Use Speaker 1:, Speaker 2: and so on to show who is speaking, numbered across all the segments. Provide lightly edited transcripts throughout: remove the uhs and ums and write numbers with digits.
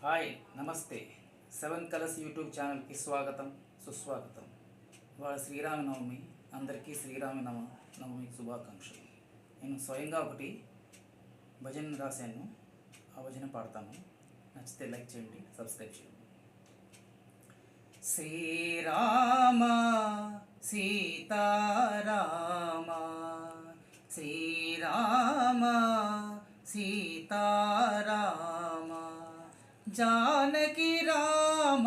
Speaker 1: Hi నమస్తే. Seven colours YouTube ఛానల్కి స్వాగతం సుస్వాగతం. ఇవాళ శ్రీరామనవమి, అందరికీ శ్రీరామనవమి శుభాకాంక్షలు. నేను స్వయంగా ఒకటి భజన రాశాను, ఆ భజన పాడతాను. నచ్చితే లైక్ చేయండి, సబ్స్క్రైబ్ చేయండి. శ్రీరామ సీతారామ, శ్రీరామ సీతారామ, जानकी राम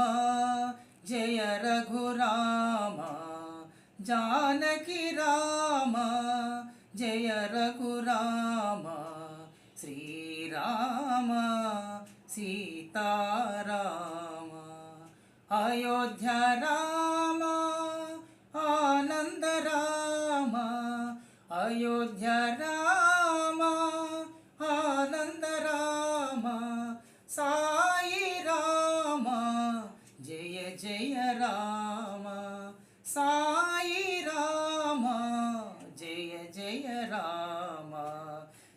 Speaker 1: जय रघुराम, जानकी राम जय रघुराम, श्रीराम सीताराम, अयोध्या राम आनंद राम, अयोध्या राम आनंद राम, साई राम जय जय राम, साई राम जय जय राम,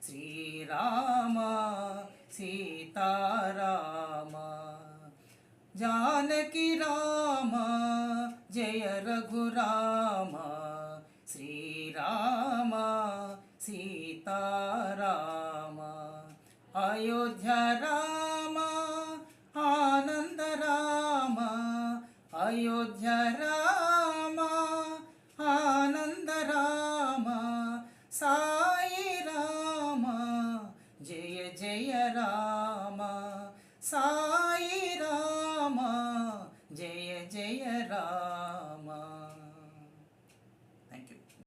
Speaker 1: श्री राम सीताराम, जानकी राम जय रघुराम, श्री राम सीताराम, अयोध्या राम